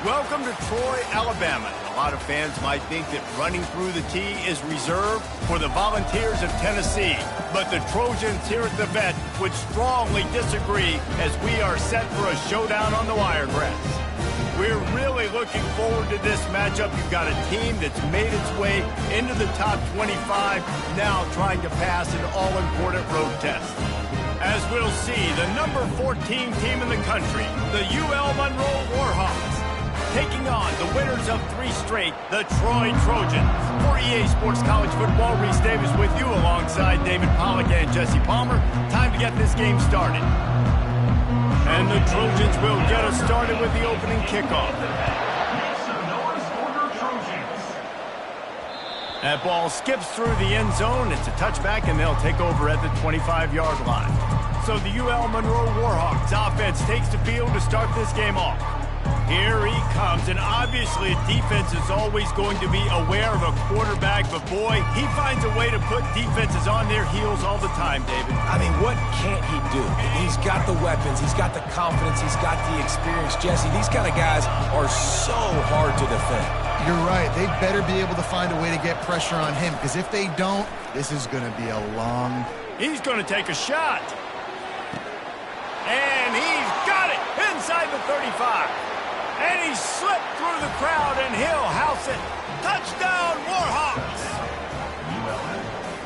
Welcome to Troy, Alabama. A lot of fans might think that running through the tee is reserved for the Volunteers of Tennessee. But the Trojans here at the Vet would strongly disagree as we are set for a showdown on the Wiregrass. We're really looking forward to this matchup. You've got a team that's made its way into the top 25, now trying to pass an all-important road test. As we'll see, the number 14 team in the country, the UL Monroe Warhawks, taking on the winners of 3 straight, the Troy Trojans. For EA Sports College Football, Reese Davis with you alongside David Pollack and Jesse Palmer. Time to get this game started. And the Trojans will get us started with the opening kickoff. That ball skips through the end zone. It's a touchback, and they'll take over at the 25-yard line. So the UL Monroe Warhawks offense takes the field to start this game off. Here he comes, and obviously defense is always going to be aware of a quarterback, but boy, he finds a way to put defenses on their heels all the time, David. I mean, what can't he do? He's got the weapons, he's got the confidence, he's got the experience. Jesse, these kind of guys are so hard to defend. You're right. They better be able to find a way to get pressure on him, because if they don't, this is going to be a long... He's going to take a shot. And he's got it inside the 35. And he slipped through the crowd, and he'll house it. Touchdown, Warhawks!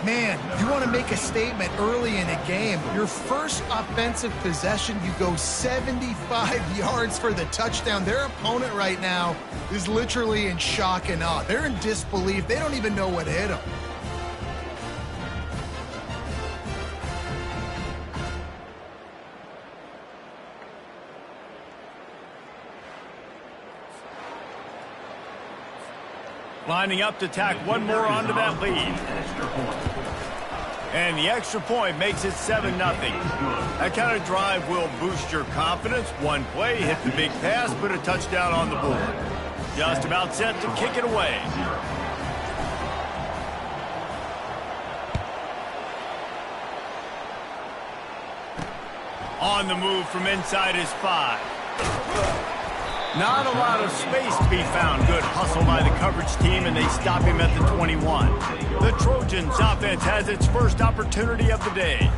Man, you want to make a statement early in a game. Your first offensive possession, you go 75 yards for the touchdown. Their opponent right now is literally in shock and awe. They're in disbelief. They don't even know what hit them. Lining up to tack one more onto that lead. And the extra point makes it 7-0. That kind of drive will boost your confidence. One play, hit the big pass, put a touchdown on the board. Just about set to kick it away. On the move from inside his 5. Not a lot of space to be found. Good hustle by the coverage team, and they stop him at the 21. The Trojans offense has its first opportunity of the day.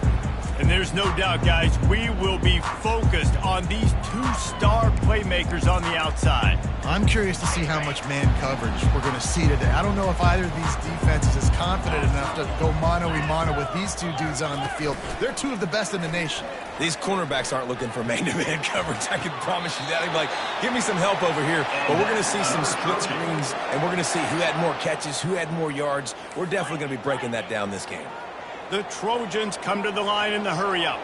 And there's no doubt, guys, we will be focused on these 2-star playmakers on the outside. I'm curious to see how much man coverage we're going to see today. I don't know if either of these defenses is confident enough to go mano-a-mano with these two dudes on the field. They're 2 of the best in the nation. These cornerbacks aren't looking for man-to-man coverage. I can promise you that. They're like, give me some help over here. But we're going to see some split screens, and we're going to see who had more catches, who had more yards. We're definitely going to be breaking that down this game. The Trojans come to the line in the hurry-up.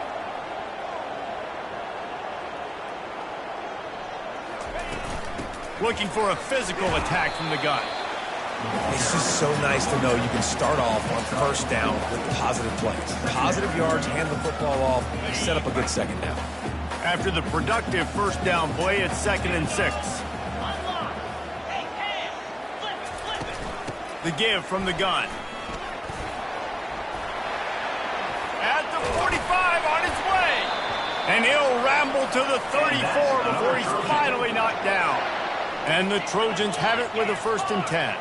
Looking for a physical attack from the gun. It's just so nice to know you can start off on first down with positive plays. Positive yards, hand the football off, set up a good second down. After the productive first down play, it's 2nd and 6. The give from the gun. At the 45 on his way. And he'll ramble to the 34 before he's finally knocked down. And the Trojans have it with a 1st and 10.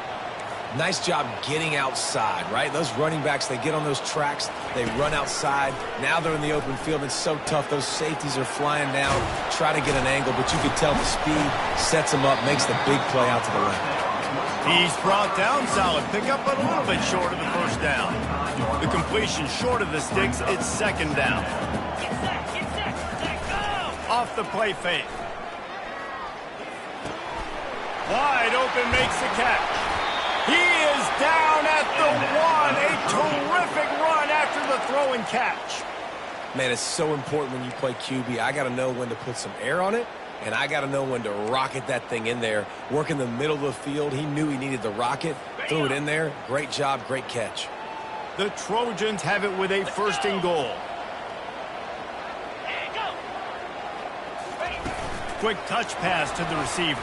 Nice job getting outside, right? Those running backs, they get on those tracks, they run outside. Now they're in the open field. It's so tough. Those safeties are flying down, try to get an angle, but you can tell the speed sets them up, makes the big play out to the left. He's brought down solid pickup, but a little bit short of the first down. The completion short of the sticks, it's 2nd down. Off the play fake. Wide open makes the catch. He is down at the 1. A terrific run after the throw and catch. Man, it's so important when you play QB. I got to know when to put some air on it, and I got to know when to rocket that thing in there. Work in the middle of the field. He knew he needed the rocket. Threw it in there. Great job, great catch. The Trojans have it with a 1st and goal. Quick touch pass to the receiver.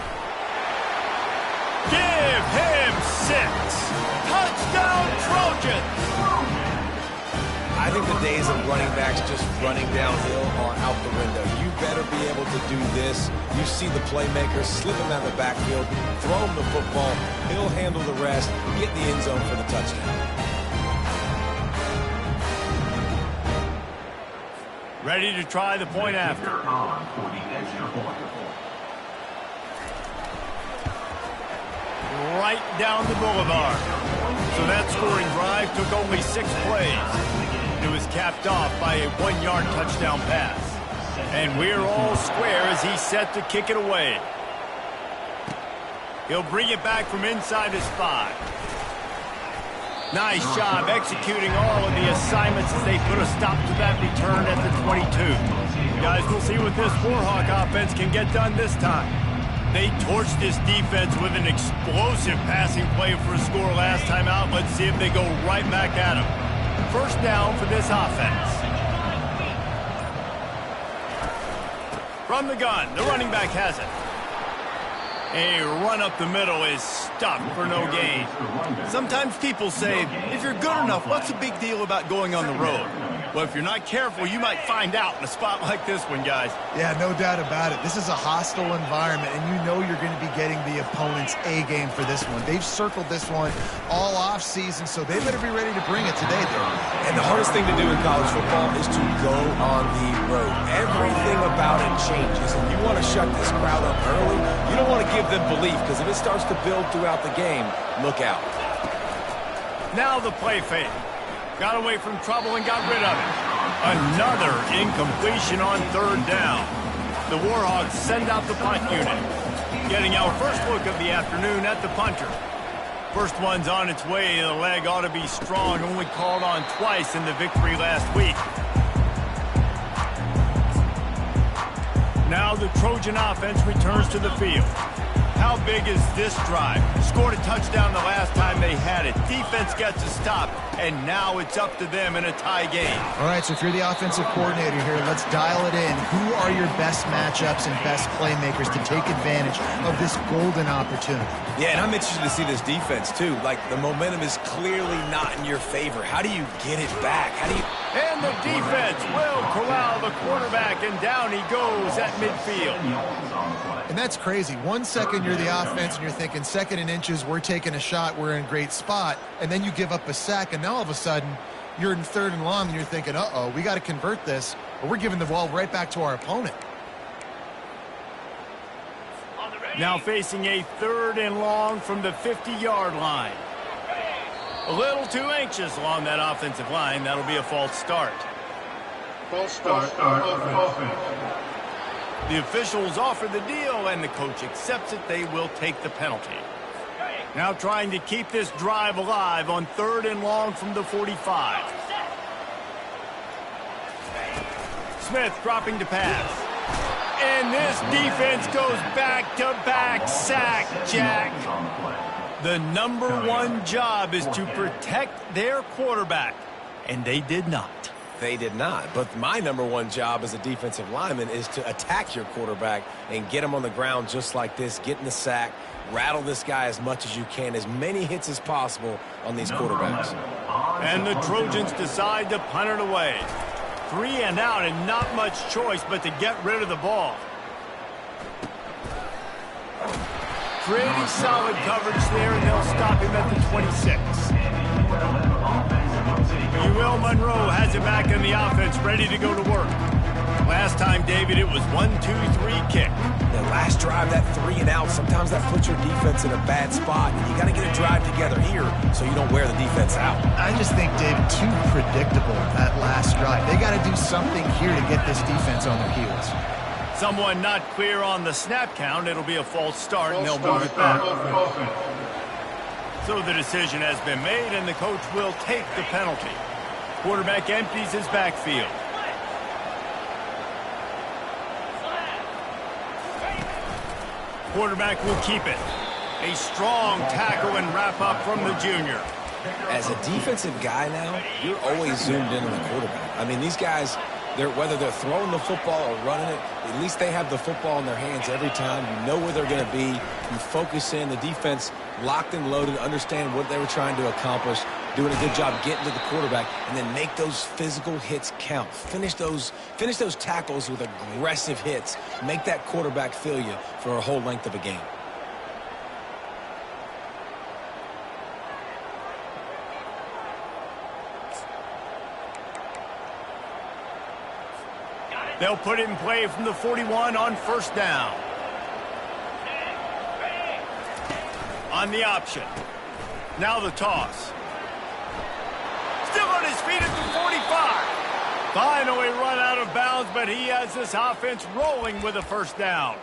Give him 6. Touchdown, Trojans. I think the days of running backs just running downhill are out the window. You better be able able to do this, you see the playmakers slip him out of the backfield, throw him the football, he'll handle the rest, get in the end zone for the touchdown. Ready to try the point after. Right down the boulevard. So that scoring drive took only 6 plays. It was capped off by a 1-yard touchdown pass. And we're all square as he's set to kick it away. He'll bring it back from inside his 5. Nice job executing all of the assignments as they put a stop to that return at the 22. Guys, we'll see what this Warhawk offense can get done this time. They torched this defense with an explosive passing play for a score last time out. Let's see if they go right back at him. First down for this offense. From the gun, the running back has it. A run up the middle is stuffed for no gain. Sometimes people say, if you're good enough, what's the big deal about going on the road? Well, if you're not careful, you might find out in a spot like this one, guys. Yeah, no doubt about it. This is a hostile environment, and you know you're going to be getting the opponent's A game for this one. They've circled this one all off season, so they better be ready to bring it today. And the hardest thing to do in college football is to go on the road. Everything about it changes, and you want to shut this crowd up early. You don't want to give them belief, because if it starts to build throughout the game, look out. Now the play fake. Got away from trouble and got rid of it. Another incompletion on 3rd down. The Warhawks send out the punt unit. Getting our first look of the afternoon at the punter. First one's on its way. The leg ought to be strong. Only called on twice in the victory last week. Now the Trojan offense returns to the field. How big is this drive? Scored a touchdown the last time they had it. Defense gets a stop, and now it's up to them in a tie game. All right, so if you're the offensive coordinator here, let's dial it in. Who are your best matchups and best playmakers to take advantage of this golden opportunity? Yeah, and I'm interested to see this defense, too. Like, the momentum is clearly not in your favor. How do you get it back? How do you... And the defense will corral the quarterback, and down he goes at midfield. And that's crazy. 1 second you're the offense and you're thinking 2nd and inches, we're taking a shot, we're in a great spot, and then you give up a sack, and now all of a sudden you're in 3rd and long and you're thinking, uh-oh, we got to convert this, or we're giving the ball right back to our opponent. Now facing a 3rd and long from the 50-yard line. A little too anxious along that offensive line. That'll be a false start. False start offense. The officials offer the deal, and the coach accepts it. They will take the penalty. Now trying to keep this drive alive on 3rd and long from the 45. Smith dropping to pass. And this defense goes back-to-back sack, Jack. The #1 job is to protect their quarterback, and they did not. They did not. But my #1 job as a defensive lineman is to attack your quarterback and get him on the ground just like this, get in the sack, rattle this guy as much as you can, as many hits as possible on these quarterbacks. And the Trojans decide to punt it away. 3 and out, and not much choice but to get rid of the ball. Pretty solid coverage there, and they'll stop him at the 26. ULM Monroe has it back in the offense, ready to go to work. Last time, David, it was 1-2-3 kick. The last drive, that 3 and out, sometimes that puts your defense in a bad spot. And you got to get a drive together here so you don't wear the defense out. I just think, David, too predictable that last drive. They got to do something here to get this defense on their heels. Someone not clear on the snap count. It'll be a false start, and they'll move it back. So the decision has been made, and the coach will take the penalty. Quarterback empties his backfield. Quarterback will keep it. A strong tackle and wrap up from the junior. As a defensive guy now, you're always zoomed in on the quarterback. I mean, these guys, whether they're throwing the football or running it, at least they have the football in their hands every time. You know where they're going to be. You focus in. The defense locked and loaded, understand what they were trying to accomplish. doing a good job getting to the quarterback, and then make those physical hits count. Finish those tackles with aggressive hits. Make that quarterback feel you for a whole length of a game. They'll put it in play from the 41 on first down. On the option. Now the toss. Still on his feet at the 45. Finally run out of bounds, but he has this offense rolling with a first down.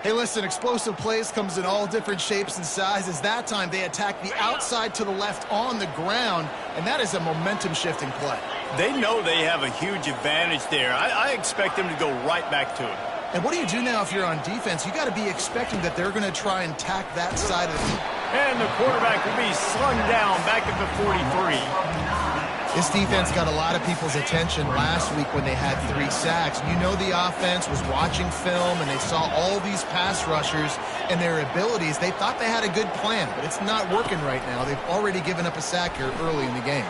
Hey, listen, explosive plays comes in all different shapes and sizes. That time they attack the outside to the left on the ground, and that is a momentum-shifting play. They know they have a huge advantage there. I expect them to go right back to it. And what do you do now if you're on defense? You got to be expecting that they're going to try and tack that side of the field. And the quarterback will be slung down back at the 43. This defense got a lot of people's attention last week when they had 3 sacks. You know the offense was watching film, and they saw all these pass rushers and their abilities. They thought they had a good plan, but it's not working right now. They've already given up a sack here early in the game.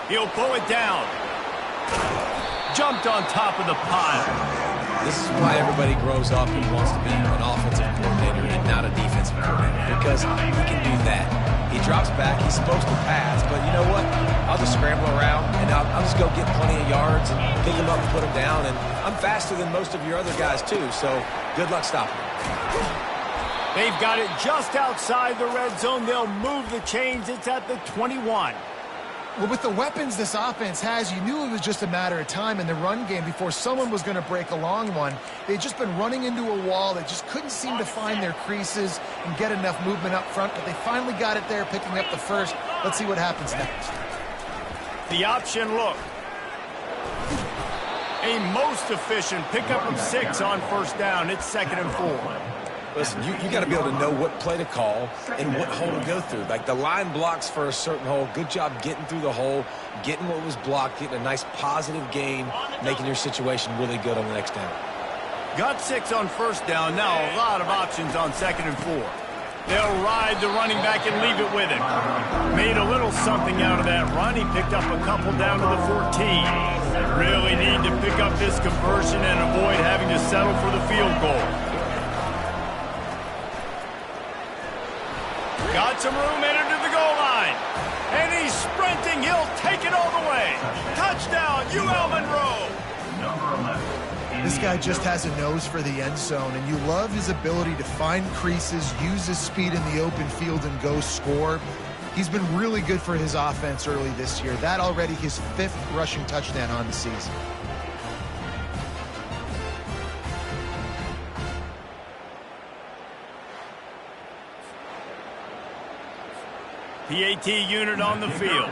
He'll pull it down. Jumped on top of the pile. This is why everybody grows up and wants to be an offensive coordinator and not a defensive coordinator, because he can do that. He drops back. He's supposed to pass, but you know what? I'll just scramble around, and I'll just go get plenty of yards and pick him up and put him down, and I'm faster than most of your other guys, too, so good luck stopping him. They've got it just outside the red zone. They'll move the chains. It's at the 21. Well, with the weapons this offense has, you knew it was just a matter of time in the run game before someone was going to break a long one. They'd just been running into a wall. They just couldn't seem to find their creases and get enough movement up front, but they finally got it there, picking up the first. Let's see what happens next. The option look. A most efficient pickup of 6 on first down. It's 2nd and 4. Listen, you got to be able to know what play to call and what hole to go through. Like the line blocks for a certain hole. Good job getting through the hole, getting what was blocked, getting a nice positive gain, making your situation really good on the next down. Got 6 on first down. Now a lot of options on 2nd and 4. They'll ride the running back and leave it with him. Made a little something out of that run. He picked up a couple down to the 14. Really need to pick up this conversion and avoid having to settle for the field goal. Got some room, entered to the goal line. And he's sprinting. He'll take it all the way. Touchdown, UL Monroe. This guy just has a nose for the end zone, and you love his ability to find creases, use his speed in the open field, and go score. He's been really good for his offense early this year. That already his 5th rushing touchdown on the season. PAT unit on the field.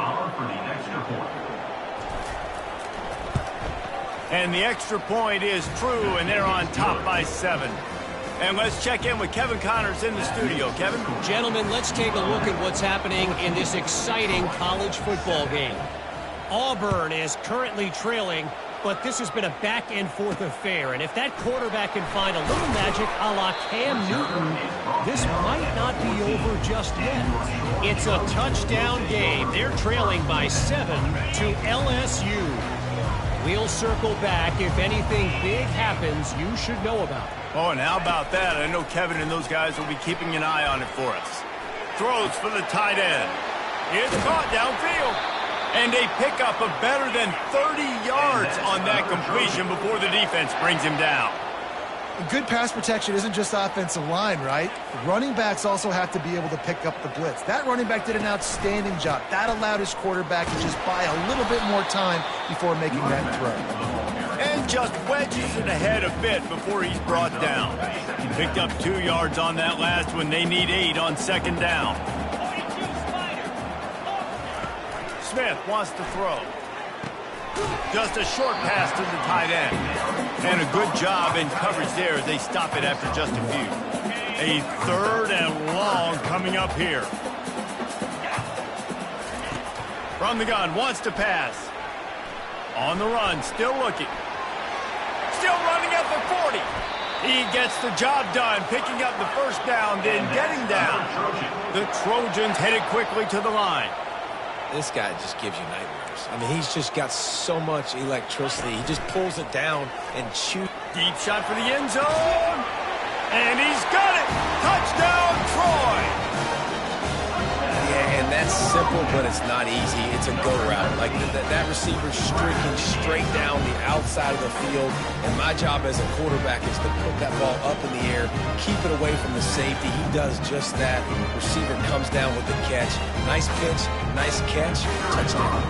And the extra point is true, and they're on top by 7. And let's check in with Kevin Connors in the studio. Kevin? Gentlemen, let's take a look at what's happening in this exciting college football game. Auburn is currently trailing, but this has been a back-and-forth affair. And if that quarterback can find a little magic a la Cam Newton, this might not be over just yet. It's a touchdown game. They're trailing by 7 to LSU. We'll circle back. If anything big happens, you should know about it. Oh, and how about that? I know Kevin and those guys will be keeping an eye on it for us. Throws for the tight end. It's caught downfield. And a pickup of better than 30 yards on that completion before the defense brings him down. Good pass protection isn't just offensive line, right? Running backs also have to be able to pick up the blitz. That running back did an outstanding job. That allowed his quarterback to just buy a little bit more time before making that throw. And just wedges it ahead a bit before he's brought down. Picked up 2 yards on that last one. They need 8 on 2nd down. Smith wants to throw. Just a short pass to the tight end. And a good job in coverage there as they stop it after just a few. A 3rd and long coming up here. From the gun, wants to pass. On the run, still looking. Still running at the 40. He gets the job done, picking up the first down, then getting down. The Trojans headed quickly to the line. This guy just gives you nightmares. I mean, he's just got so much electricity. He just pulls it down and shoots. Deep shot for the end zone. And he's got it. Touchdown, Troy. Yeah, and that's simple, but it's not easy. It's a go route. Like that receiver's streaking straight down the outside of the field, and my job as a quarterback is to put that ball up in the air, keep it away from the safety. He does just that. Receiver comes down with the catch. Nice pitch, nice catch, touchdown.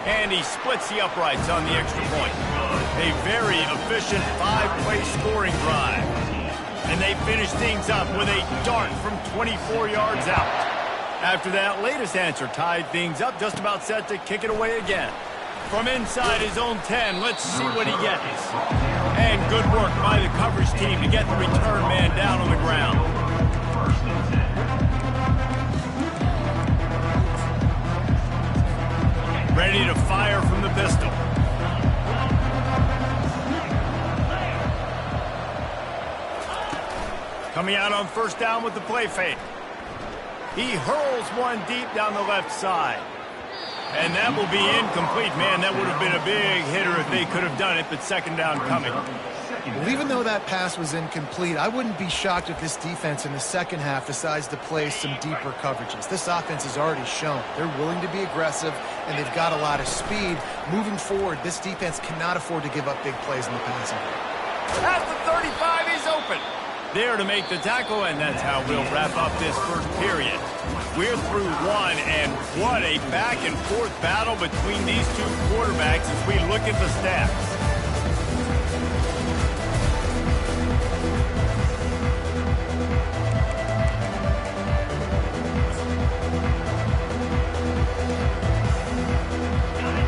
And he splits the uprights on the extra point. A very efficient 5-play scoring drive. And they finish things up with a dart from 24 yards out. After that latest answer tied things up, just about set to kick it away again. From inside his own 10, let's see what he gets. And good work by the coverage team to get the return man down on the ground. Ready to fire from the pistol. Coming out on first down with the play fake. He hurls one deep down the left side. And that will be incomplete. Man, that would have been a big hitter if they could have done it, but second down coming. Well, even though that pass was incomplete, I wouldn't be shocked if this defense in the second half decides to play some deeper coverages. This offense has already shown they're willing to be aggressive, and they've got a lot of speed. Moving forward, this defense cannot afford to give up big plays in the passing game. At the 35, he's open. There to make the tackle, and that's how we'll wrap up this first period. We're through one, and what a back-and-forth battle between these two quarterbacks as we look at the stats.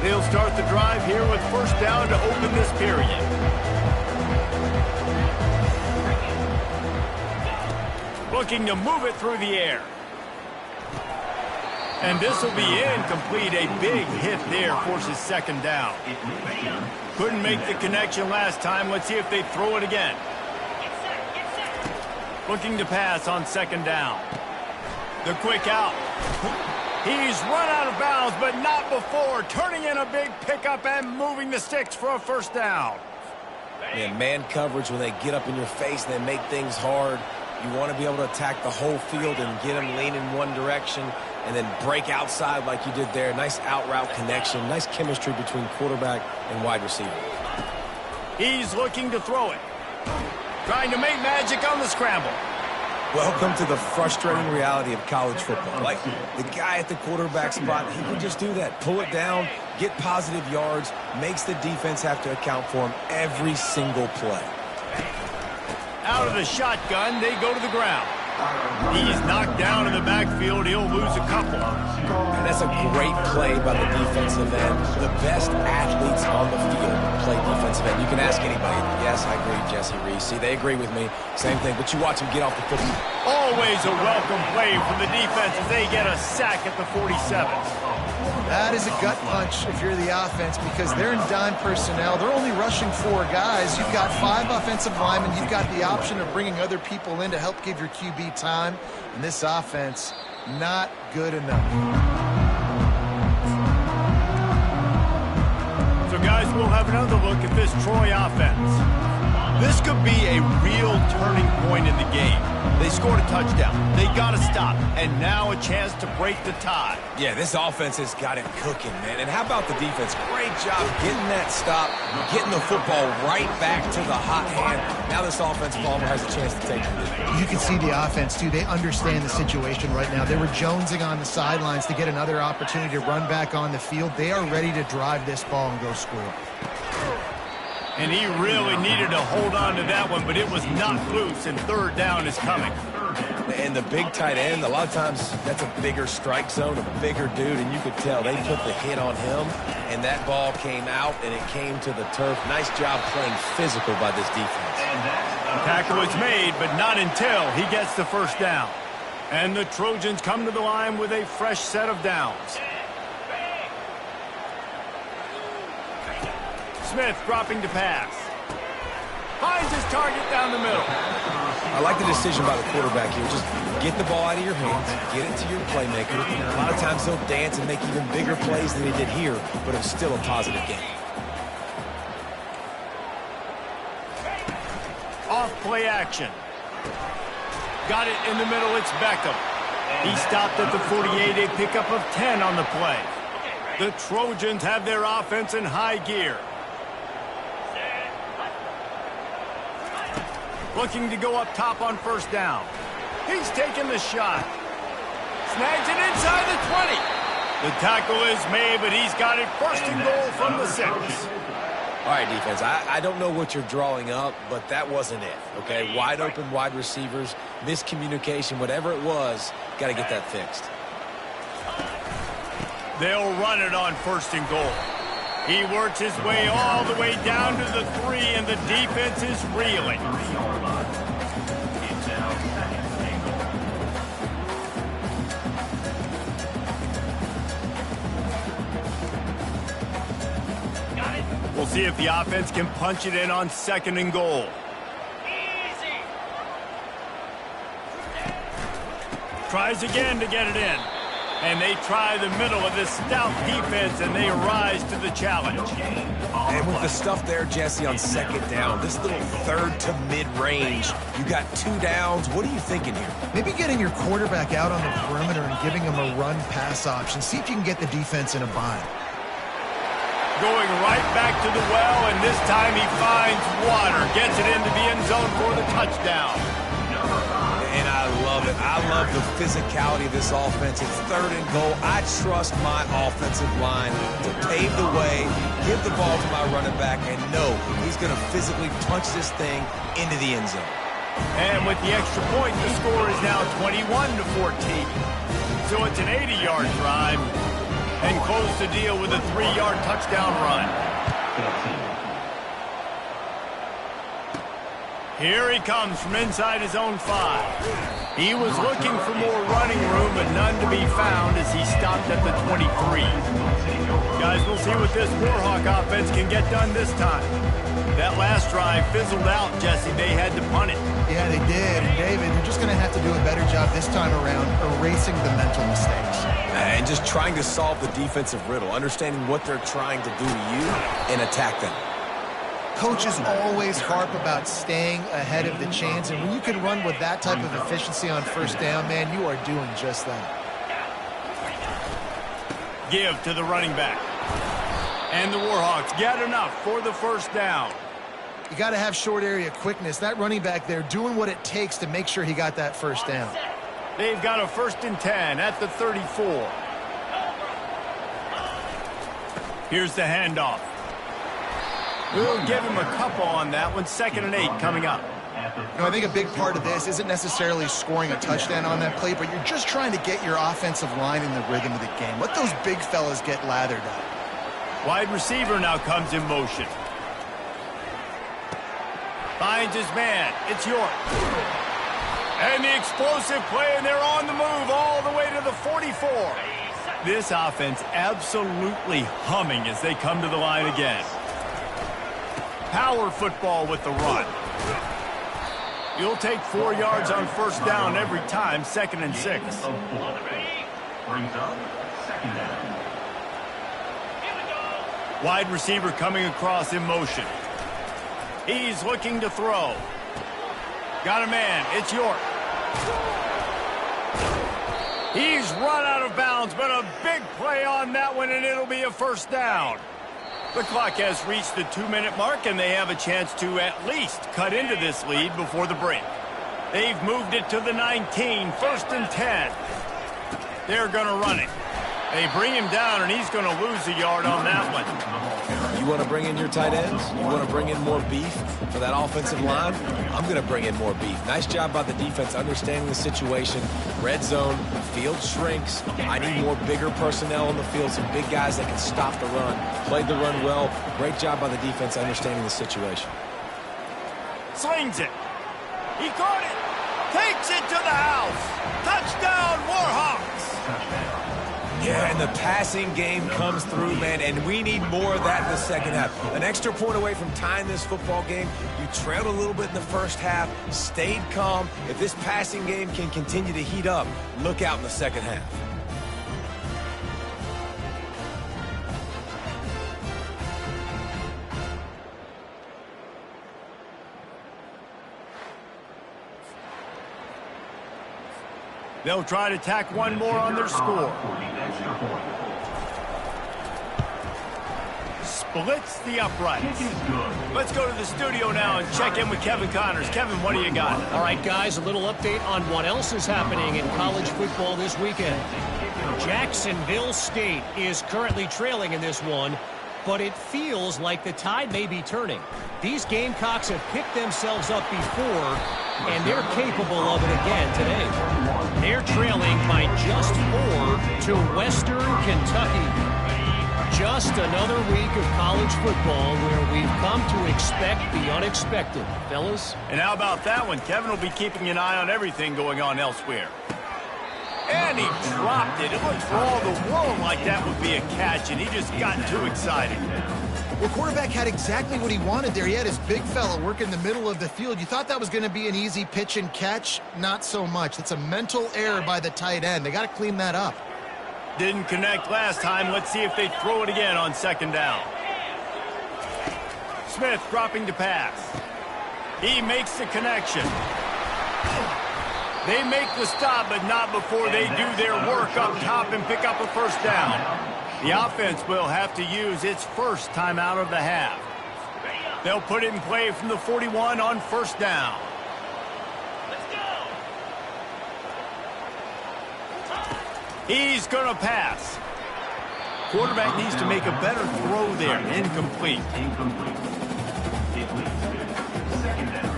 They'll start the drive here with first down to open this period. Looking to move it through the air. And this will be incomplete. A big hit there forces second down. Couldn't make the connection last time. Let's see if they throw it again. Looking to pass on second down. The quick out. He's run out of bounds, but not before. Turning in a big pickup and moving the sticks for a first down. Man coverage, when they get up in your face and they make things hard, you want to be able to attack the whole field and get them leaning one direction and then break outside like you did there. Nice out route connection. Nice chemistry between quarterback and wide receiver. He's looking to throw it. Trying to make magic on the scramble. Welcome to the frustrating reality of college football. Like, the guy at the quarterback spot, he can just do that. Pull it down, get positive yards, makes the defense have to account for him every single play. Out of the shotgun, they go to the ground. He's knocked down in the backfield. He'll lose a couple. And that's a great play by the defensive end. The best athletes on the field play defensive end. You can ask anybody. Yes, I agree, Jesse Reese. See, they agree with me. Same thing, but you watch them get off the football. Always a welcome play from the defense as they get a sack at the 47. That is a gut punch if you're the offense because they're in dime personnel. They're only rushing 4 guys. You've got 5 offensive linemen. You've got the option of bringing other people in to help give your QB time. And this offense, not good enough. So, guys, we'll have another look at this Troy offense. This could be a real turning point in the game. They scored a touchdown. They got to stop. And now a chance to break the tie. Yeah, this offense has got it cooking, man. And how about the defense? Great job getting that stop, getting the football right back to the hot hand. Now this offensive ball has a chance to take it. You can see the offense, too. They understand the situation right now. They were jonesing on the sidelines to get another opportunity to run back on the field. They are ready to drive this ball and go score. And he really needed to hold on to that one, but it was not loose, and third down is coming. And the big tight end, a lot of times that's a bigger strike zone, a bigger dude, and you could tell they put the hit on him, and that ball came out, and it came to the turf. Nice job playing physical by this defense. The tackle is made, but not until he gets the first down. And the Trojans come to the line with a fresh set of downs. Smith dropping to pass. Finds his target down the middle. I like the decision by the quarterback here. Just get the ball out of your hands, get it to your playmaker. A lot of times he'll dance and make even bigger plays than he did here, but it was still a positive game. Off play action. Got it in the middle. It's Beckham. He stopped at the 48, a pickup of 10 on the play. The Trojans have their offense in high gear. Looking to go up top on first down. He's taking the shot. Snags it inside the 20. The tackle is made, but he's got it first and goal from the 6. All right, defense, I don't know what you're drawing up, but that wasn't it, okay? Wide open wide receivers, miscommunication, whatever it was, got to get that fixed. They'll run it on first and goal. He works his way all the way down to the 3, and the defense is reeling. We'll see if the offense can punch it in on second and goal. Easy. Tries again to get it in. And they try the middle of this stout defense, and they rise to the challenge. And with the stuff there, Jesse, on second down, this little third to mid-range, you got 2 downs. What are you thinking here? Maybe getting your quarterback out on the perimeter and giving him a run-pass option. See if you can get the defense in a bind. Going right back to the well, and this time he finds water. Gets it into the end zone for the touchdown. And I love it. I love the physicality of this offense. It's third and goal. I trust my offensive line to pave the way, give the ball to my running back, and know he's going to physically punch this thing into the end zone. And with the extra point, the score is now 21-14. So it's an 80-yard drive, and close the deal with a 3-yard touchdown run. Here he comes from inside his own 5. He was looking for more running room, but none to be found as he stopped at the 23. Guys, we'll see what this Warhawk offense can get done this time. That last drive fizzled out, Jesse. They had to punt it. Yeah, they did. And David, you're just going to have to do a better job this time around erasing the mental mistakes. And just trying to solve the defensive riddle, understanding what they're trying to do to you and attack them. Coaches always harp about staying ahead of the chains, and when you can run with that type of efficiency on first down, man, you are doing just that. Give to the running back. And the Warhawks get enough for the first down. You got to have short area quickness. That running back there doing what it takes to make sure he got that first down. They've got a 1st and 10 at the 34. Here's the handoff. We'll give him a couple on that one. 2nd and 8 coming up. You know, I think a big part of this isn't necessarily scoring a touchdown on that play, but you're just trying to get your offensive line in the rhythm of the game. Let those big fellas get lathered up. Wide receiver now comes in motion. Finds his man. It's York. And the explosive play, and they're on the move all the way to the 44. This offense absolutely humming as they come to the line again. Power football with the run. You'll take 4 yards on first down every time, 2nd and 6. Brings up 2nd down. Wide receiver coming across in motion. He's looking to throw. Got a man. It's York. He's run out of bounds, but a big play on that one, and it'll be a first down. The clock has reached the 2-minute mark, and they have a chance to at least cut into this lead before the break. They've moved it to the 19, 1st and 10. They're going to run it. They bring him down, and he's going to lose a yard on that one. You want to bring in your tight ends? You want to bring in more beef for that offensive line? I'm going to bring in more beef. Nice job by the defense understanding the situation. Red zone, field shrinks. I need more bigger personnel on the field, some big guys that can stop the run. Played the run well. Great job by the defense understanding the situation. Slings it. He caught it. Takes it to the house. Touchdown, Warhawks. Yeah, and the passing game comes through, man, and we need more of that in the second half. An extra point away from tying this football game. You trailed a little bit in the first half, stayed calm. If this passing game can continue to heat up, look out in the second half. They'll try to tack one more on their score. Splits the uprights. Let's go to the studio now and check in with Kevin Connors. Kevin, what do you got? All right, guys, a little update on what else is happening in college football this weekend. Jacksonville State is currently trailing in this one, but it feels like the tide may be turning. These Gamecocks have picked themselves up before, and they're capable of it again today. They're trailing by just 4 to Western Kentucky. Just another week of college football where we've come to expect the unexpected, fellas. And how about that one? Kevin will be keeping an eye on everything going on elsewhere. And he dropped it. It looked for all the world like that would be a catch, and he just got too excited. Well, quarterback had exactly what he wanted there. He had his big fella work in the middle of the field. You thought that was going to be an easy pitch and catch? Not so much. It's a mental error by the tight end. They got to clean that up. Didn't connect last time. Let's see if they throw it again on second down. Smith dropping to pass. He makes the connection. They make the stop, but not before they do their work up top and pick up a first down. The offense will have to use its first timeout of the half. They'll put it in play from the 41 on first down. He's going to pass. Quarterback needs to make a better throw there. Incomplete. Second down.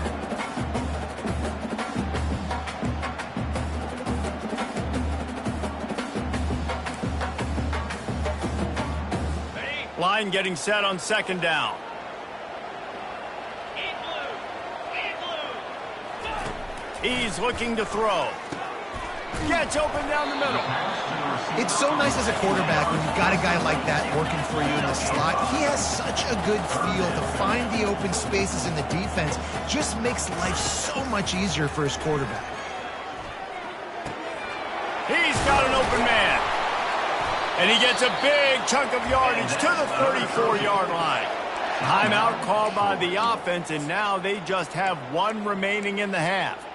Line getting set on second down. He's looking to throw. Gets open down the middle. It's so nice as a quarterback when you've got a guy like that working for you in the slot. He has such a good feel to find the open spaces in the defense. Just makes life so much easier for his quarterback. He's got an open man. And he gets a big chunk of yardage to the 34-yard line. Timeout called by the offense, and now they just have one remaining in the half.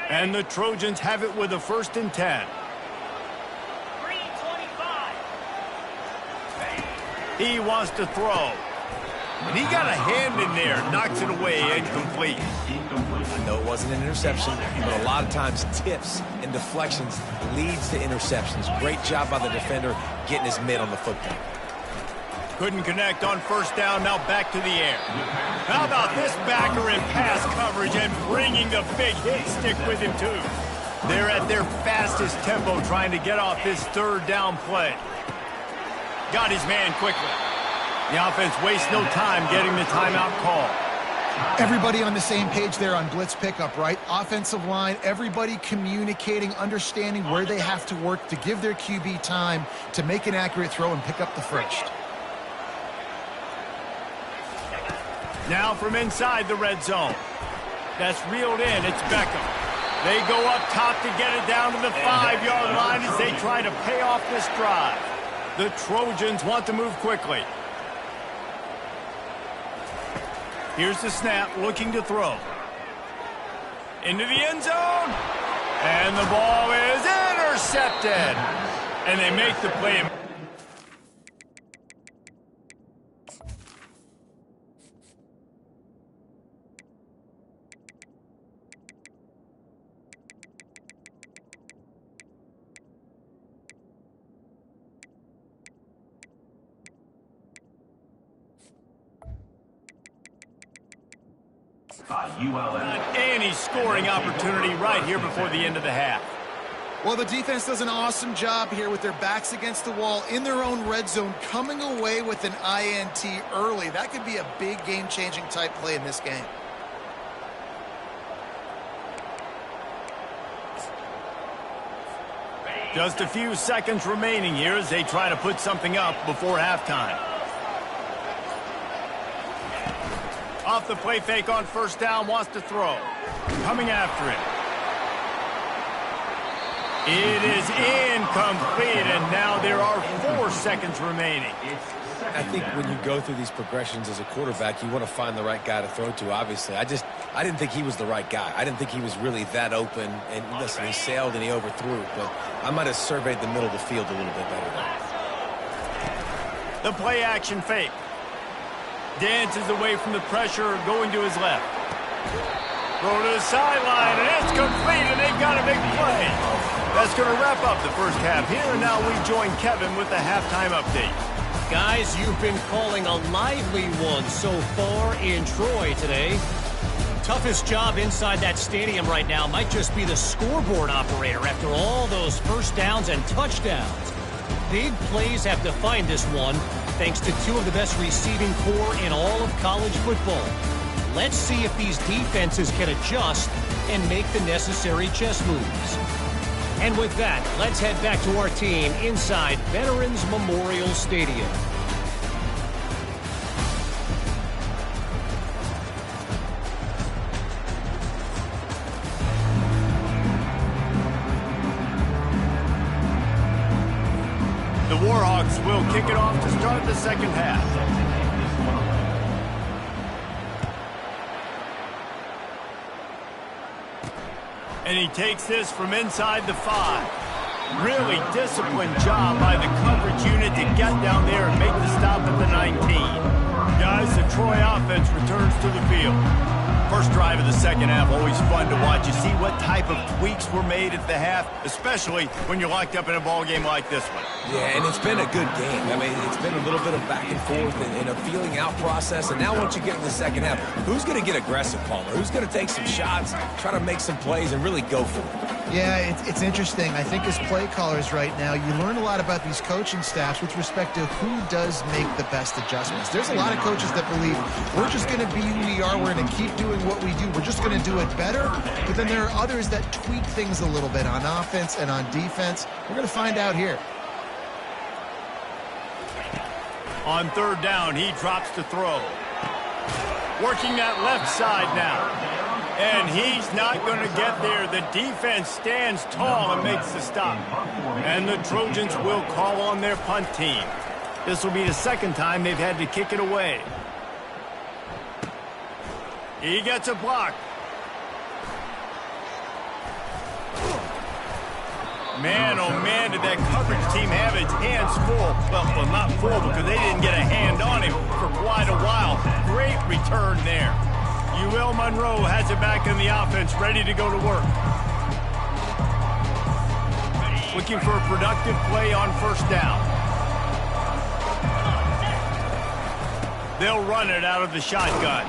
And the Trojans have it with a 1st and 10. 3:25. He wants to throw. And he got a hand in there, knocks it away, incomplete. I know it wasn't an interception, but a lot of times tips and deflections leads to interceptions. Great job by the defender getting his mitt on the football. Couldn't connect on first down, now back to the air. How about this backer in pass coverage and bringing the big hit stick with him too. They're at their fastest tempo trying to get off this third down play. Got his man quickly. The offense wastes no time getting the timeout call. Everybody on the same page there on blitz pickup, right? Offensive line, everybody communicating, understanding where they have to work to give their QB time to make an accurate throw and pick up the first. Now from inside the red zone. That's reeled in. It's Beckham. They go up top to get it down to the 5-yard line as they try to pay off this drive. The Trojans want to move quickly. Here's the snap, looking to throw. Into the end zone. And the ball is intercepted. And they make the play. ULM. Any scoring opportunity right here before the end of the half. Well, the defense does an awesome job here with their backs against the wall in their own red zone, coming away with an INT early. That could be a big game-changing type play in this game. Just a few seconds remaining here as they try to put something up before halftime. Off the play fake on first down, wants to throw. Coming after it. It is incomplete, and now there are 4 seconds remaining. I think when you go through these progressions as a quarterback, you want to find the right guy to throw to, obviously. I didn't think he was the right guy. I didn't think he was really that open. And listen, he sailed and he overthrew, but I might have surveyed the middle of the field a little bit better there. The play action fake. Dances away from the pressure, going to his left. Throw to the sideline, and it's complete, and they've got a big play. That's going to wrap up the first half here, and now we join Kevin with the halftime update. Guys, you've been calling a lively one so far in Troy today. Toughest job inside that stadium right now might just be the scoreboard operator after all those first downs and touchdowns. Big plays have defined this one, thanks to 2 of the best receiving corps in all of college football. Let's see if these defenses can adjust and make the necessary chess moves. And with that, let's head back to our team inside Veterans Memorial Stadium. The Warhawks will kick it off to start the second half. And he takes this from inside the 5. Really disciplined job by the coverage unit to get down there and make the stop at the 19. Guys, the Troy offense returns to the field. First drive of the second half, always fun to watch. You see what type of tweaks were made at the half, especially when you're locked up in a ball game like this one. Yeah, and it's been a good game. I mean, it's been a little bit of back and forth and a feeling out process. And now once you get in the second half, who's going to get aggressive, Palmer? Who's going to take some shots, try to make some plays, and really go for it? Yeah, it's interesting. I think as play callers right now, you learn a lot about these coaching staffs with respect to who does make the best adjustments. There's a lot of coaches that believe we're just going to be who we are. We're going to keep doing what we do. We're just going to do it better. But then there are others that tweak things a little bit on offense and on defense. We're going to find out here. On third down, he drops to throw. Working that left side now. And he's not going to get there. The defense stands tall and makes the stop. And the Trojans will call on their punt team. This will be the second time they've had to kick it away. He gets a block. Man, oh man, did that coverage team have its hands full. Well, not full because they didn't get a hand on him for quite a while. Great return there. UL Monroe has it back in the offense, ready to go to work. Looking for a productive play on first down. They'll run it out of the shotgun.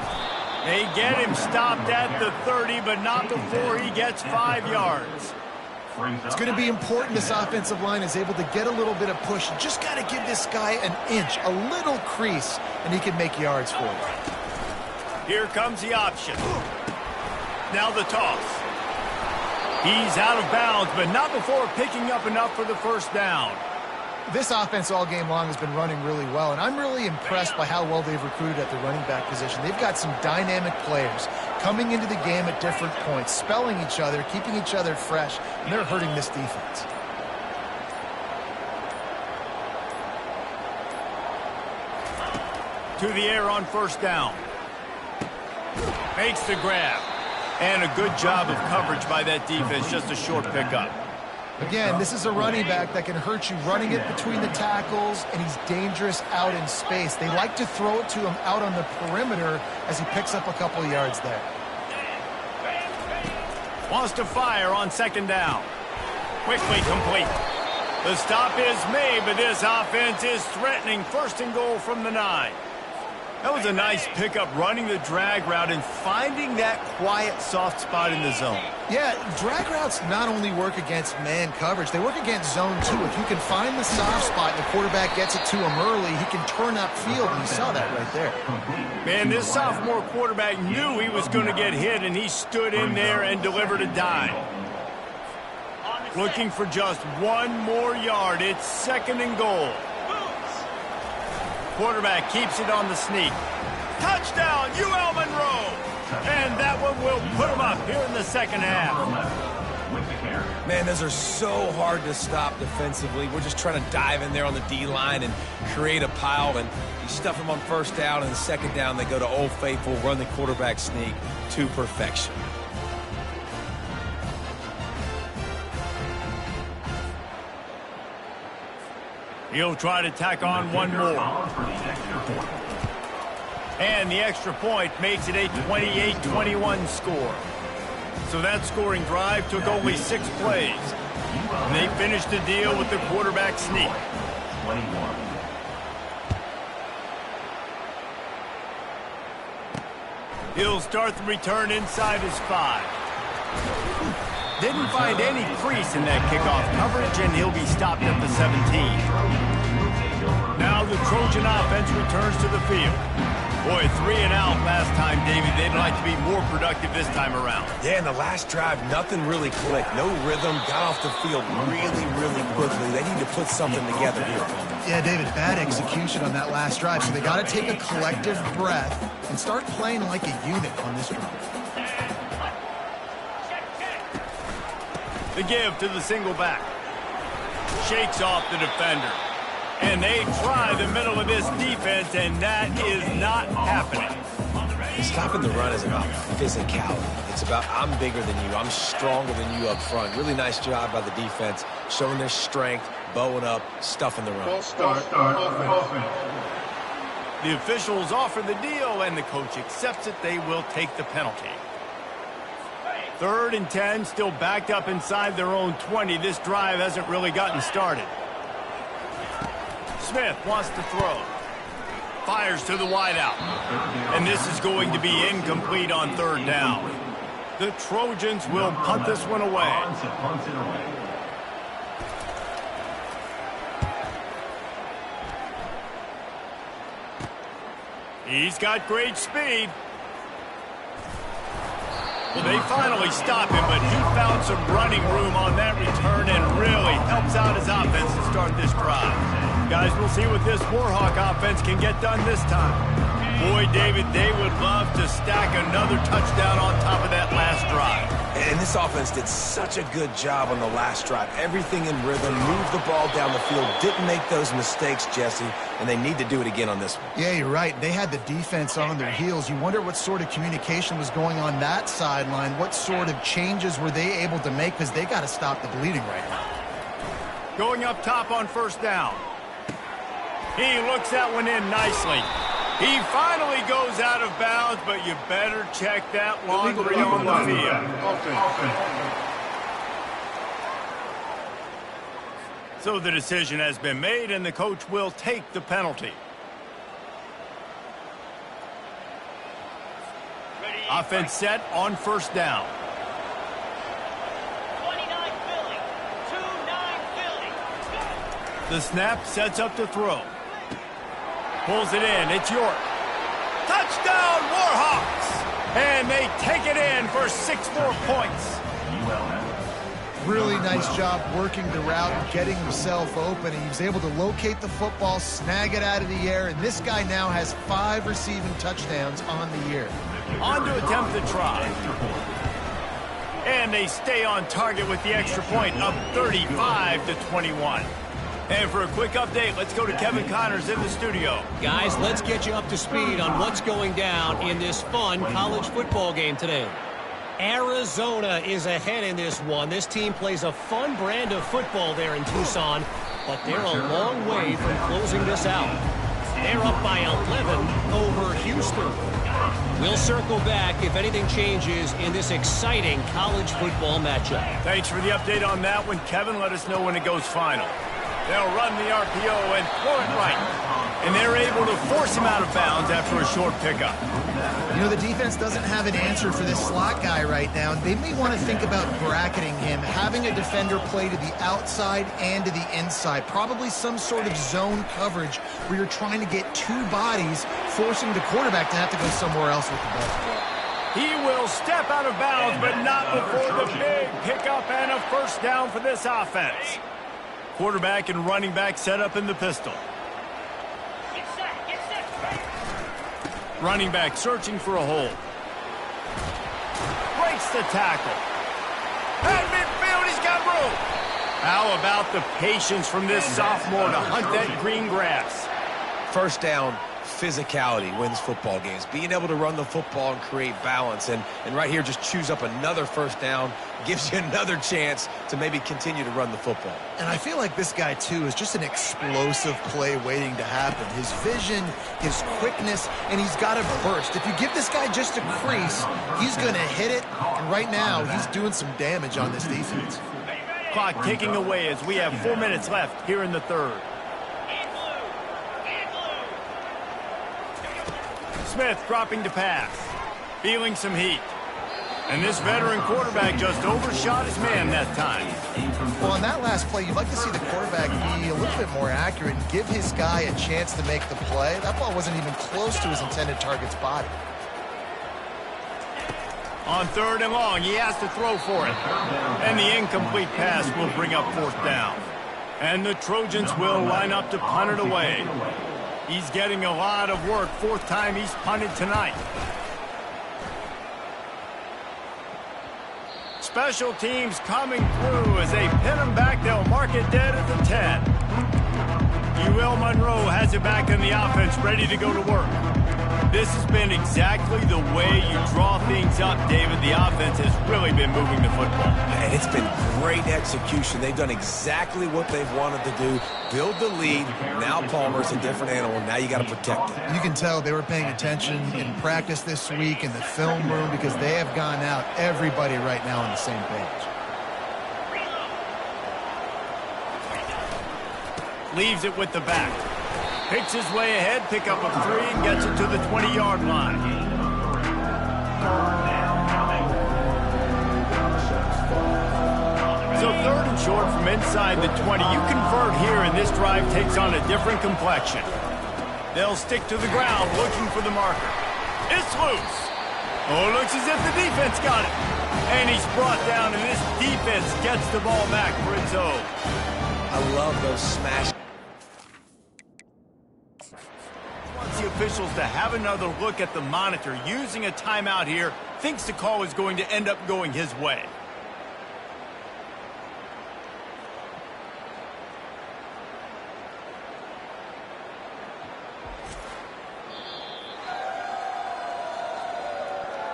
They get him stopped at the 30, but not before he gets 5 yards. It's going to be important this offensive line is able to get a little bit of push. You just got to give this guy an inch, a little crease, and he can make yards for you. Here comes the option. Now the toss. He's out of bounds, but not before picking up enough for the first down. This offense all game long has been running really well, and I'm really impressed by how well they've recruited at the running back position. They've got some dynamic players coming into the game at different points, spelling each other, keeping each other fresh, and they're hurting this defense. To the air on first down. Makes the grab. And a good job of coverage by that defense, just a short pickup. Again, this is a running back that can hurt you running it between the tackles, and he's dangerous out in space. They like to throw it to him out on the perimeter as he picks up a couple yards there. Wants to fire on second down. Quickly complete. The stop is made, but this offense is threatening. First and goal from the 9. That was a nice pickup, running the drag route and finding that quiet, soft spot in the zone. Yeah, drag routes not only work against man coverage, they work against zone too. If you can find the soft spot and the quarterback gets it to him early, he can turn upfield, and you saw that right there. Man, this sophomore quarterback knew he was going to get hit, and he stood in there and delivered a dime. Looking for just one more yard. It's 2nd and goal. Quarterback keeps it on the sneak. Touchdown, UL Monroe! And that one will put them up here in the second half. Man, those are so hard to stop defensively. We're just trying to dive in there on the D-line and create a pile, and you stuff them on 1st down, and 2nd down they go to Old Faithful, run the quarterback sneak to perfection. He'll try to tack on one more. And the extra point makes it a 28-21 score. So that scoring drive took only 6 plays. And they finished the deal with the quarterback sneak. 21. He'll start the return inside his 5. Didn't find any crease in that kickoff coverage, and he'll be stopped at the 17. Now the Trojan offense returns to the field. Boy, 3 and out last time, David. They'd like to be more productive this time around. Yeah, in the last drive, nothing really clicked. No rhythm, got off the field really, really quickly. They need to put something together here. Yeah, David, bad execution on that last drive, so they got to take a collective breath and start playing like a unit on this drive. The give to the single back. Shakes off the defender. And they try the middle of this defense, and that is not happening. Stopping the run is about physicality. It's about I'm bigger than you. I'm stronger than you up front. Really nice job by the defense, showing their strength, bowing up, stuffing the run. Offense. The officials offer the deal, and the coach accepts it. They will take the penalty. 3rd and 10, still backed up inside their own 20. This drive hasn't really gotten started. Smith wants to throw. Fires to the wideout. And this is going to be incomplete on 3rd down. The Trojans will punt this one away. He's got great speed. Well, they finally stop him, but he found some running room on that return and really helps out his offense to start this drive. Guys, we'll see what this Warhawk offense can get done this time. Boy, David, they would love to stack another touchdown on top of that last drive. And this offense did such a good job on the last drive. Everything in rhythm, moved the ball down the field, didn't make those mistakes, Jesse, and they need to do it again on this one. Yeah, you're right. They had the defense on their heels. You wonder what sort of communication was going on that sideline. What sort of changes were they able to make, because they got to stop the bleeding right now. Going up top on 1st down. He looks that one in nicely. He finally goes out of bounds, but you better check that laundry on the field. So the decision has been made, and the coach will take the penalty. Offense set on 1st down. 29 Philly. 2-9 Philly. The snap sets up to throw. Pulls it in. It's York. Touchdown, Warhawks! And they take it in for 6 more points. Really nice job working the route and getting himself open. And he was able to locate the football, snag it out of the air, and this guy now has 5 receiving touchdowns on the year. On to attempt the try. And they stay on target with the extra point, up 35-21. And for a quick update, let's go to Kevin Connors in the studio. Guys, let's get you up to speed on what's going down in this fun college football game today. Arizona is ahead in this one. This team plays a fun brand of football there in Tucson, but they're a long way from closing this out. They're up by 11 over Houston. We'll circle back if anything changes in this exciting college football matchup. Thanks for the update on that one, Kevin. Let us know when it goes final. They'll run the RPO and throw it right. And they're able to force him out of bounds after a short pickup. You know, the defense doesn't have an answer for this slot guy right now. They may want to think about bracketing him, having a defender play to the outside and to the inside. Probably some sort of zone coverage where you're trying to get 2 bodies, forcing the quarterback to have to go somewhere else with the ball. He will step out of bounds, but not before the big pickup and a first down for this offense. Quarterback and running back set up in the pistol. Get set. Running back searching for a hole. Breaks the tackle. At midfield, he's got room. How about the patience from this sophomore to hunt that green grass? First down, physicality wins football games. Being able to run the football and create balance. And right here, just choose up another first down. Gives you another chance to maybe continue to run the football. And I feel like this guy, too, is just an explosive play waiting to happen. His vision, his quickness, and he's got a burst. If you give this guy just a crease, he's going to hit it. And right now, he's doing some damage on this defense. Clock ticking away as we have 4 minutes left here in the third. Smith dropping to pass. Feeling some heat. And this veteran quarterback just overshot his man that time. Well, on that last play, you'd like to see the quarterback be a little bit more accurate and give his guy a chance to make the play. That ball wasn't even close to his intended target's body. On third and long, he has to throw for it. And the incomplete pass will bring up fourth down. And the Trojans will line up to punt it away. He's getting a lot of work. Fourth time he's punted tonight. Special teams coming through as they pin him back. They'll mark it dead at the 10. UL Monroe has it back in the offense, ready to go to work. This has been exactly the way you draw things up, David. The offense has really been moving the football. And it's been great execution. They've done exactly what they've wanted to do. Build the lead. Now Palmer's a different animal. Now you got to protect it. You can tell they were paying attention in practice this week in the film room because they have gone out, everybody right now on the same page. Leaves it with the back. Picks his way ahead, pick up a 3, and gets it to the 20-yard line. So third and short from inside the 20. You convert here, and this drive takes on a different complexion. They'll stick to the ground, looking for the marker. It's loose. Oh, looks as if the defense got it. And he's brought down, and this defense gets the ball back for its own. I love those smash. The officials to have another look at the monitor, using a timeout here, thinks the call is going to end up going his way.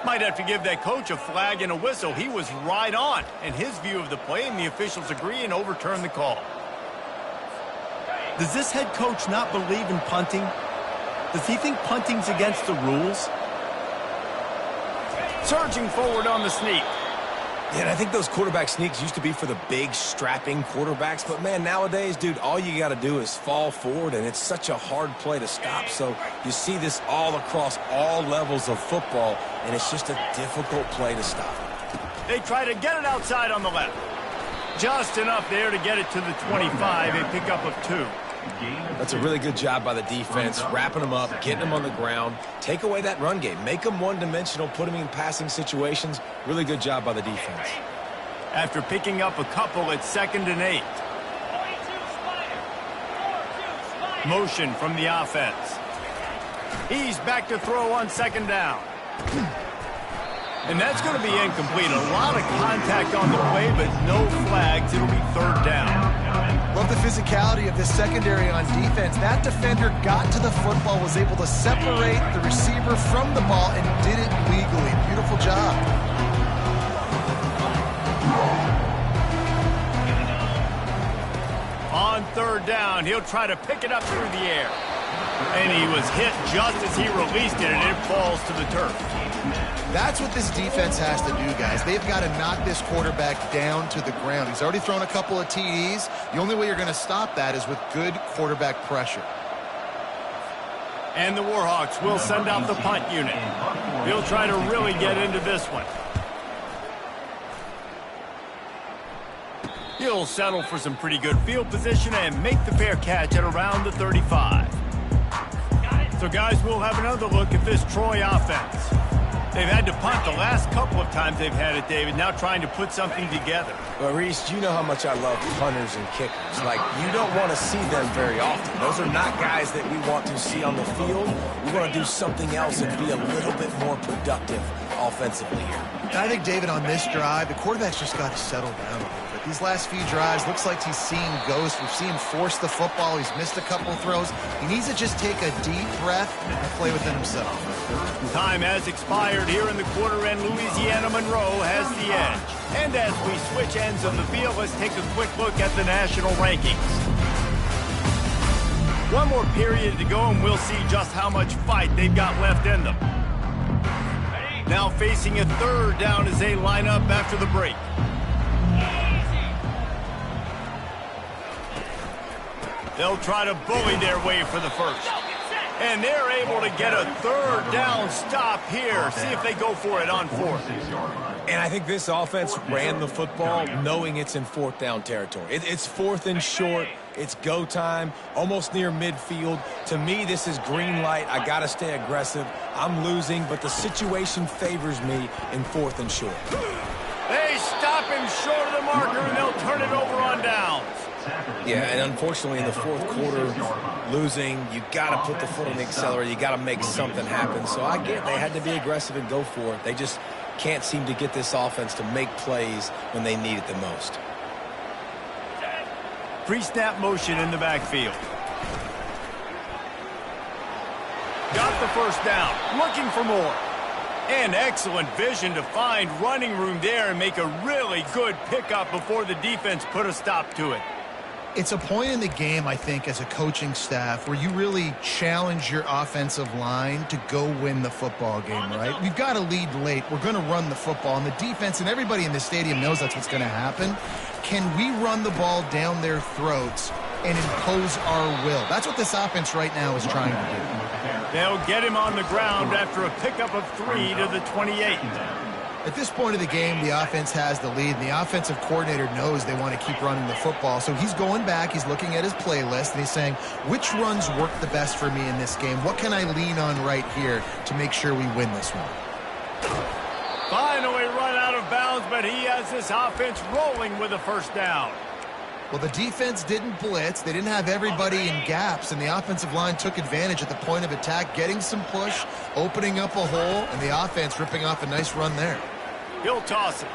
Might have to give that coach a flag and a whistle. He was right on in his view of the play, and the officials agree and overturn the call. Does this head coach not believe in punting? Does he think punting's against the rules? Surging forward on the sneak. Yeah, and I think those quarterback sneaks used to be for the big, strapping quarterbacks. But, man, nowadays, dude, all you got to do is fall forward, and it's such a hard play to stop. So you see this all across all levels of football, and it's just a difficult play to stop. They try to get it outside on the left. Just enough there to get it to the 25, a pickup of 2. That's a really good job by the defense, wrapping them up, getting them on the ground. Take away that run game. Make them one-dimensional, put them in passing situations. Really good job by the defense. After picking up a couple, it's 2nd and 8. Motion from the offense. He's back to throw on 2nd down. And that's going to be incomplete. A lot of contact on the play, but no flags. It'll be 3rd down. Love the physicality of this secondary on defense. That defender got to the football, was able to separate the receiver from the ball, and did it legally. Beautiful job. On 3rd down, he'll try to pick it up through the air. And he was hit just as he released it, and it falls to the turf. That's what this defense has to do, guys. They've got to knock this quarterback down to the ground. He's already thrown a couple of TDs. The only way you're going to stop that is with good quarterback pressure. And the Warhawks will send out the punt unit. He'll try to really get into this one. He'll settle for some pretty good field position and make the fair catch at around the 35. So, guys, we'll have another look at this Troy offense. They've had to punt the last couple of times they've had it, David, now trying to put something together. Well, Reese, you know how much I love punters and kickers. Like, you don't want to see them very often. Those are not guys that we want to see on the field. We want to do something else and be a little bit more productive offensively here. And I think, David, on this drive, the quarterback's just got to settle down a little bit. These last few drives, looks like he's seeing ghosts. We've seen him force the football. He's missed a couple of throws. He needs to just take a deep breath and play within himself. Time has expired here in the quarter, and Louisiana Monroe has the edge. And as we switch ends of the field, let's take a quick look at the national rankings. One more period to go, and we'll see just how much fight they've got left in them. Now facing a third down as they line up after the break. They'll try to bully their way for the first. And they're able to get a third down stop here. See if they go for it on fourth. And I think this offense ran the football knowing it's in fourth down territory. It's fourth and short. It's go time, almost near midfield. To me, this is green light. I got to stay aggressive. I'm losing, but the situation favors me in fourth and short. They stop him short of the marker, and they'll turn it over on downs. Yeah, and unfortunately in the fourth quarter, losing, you got to put the foot on the accelerator. You got to make something happen. So I get they had to be aggressive and go for it. They just can't seem to get this offense to make plays when they need it the most. Pre-snap motion in the backfield. Got the first down, looking for more. And excellent vision to find running room there and make a really good pickup before the defense put a stop to it. It's a point in the game, I think, as a coaching staff where you really challenge your offensive line to go win the football game, right? We've got to lead late. We're going to run the football. And the defense and everybody in the stadium knows that's what's going to happen. Can we run the ball down their throats and impose our will? That's what this offense right now is trying to do. They'll get him on the ground after a pickup of 3 to the 28. At this point of the game, the offense has the lead, and the offensive coordinator knows they want to keep running the football. So he's going back, he's looking at his playlist, and he's saying, which runs work the best for me in this game? What can I lean on right here to make sure we win this one? Finally run out of bounds, but he has this offense rolling with a first down. Well, the defense didn't blitz. They didn't have everybody in gaps, and the offensive line took advantage at the point of attack, getting some push, opening up a hole, and the offense ripping off a nice run there. He'll toss it.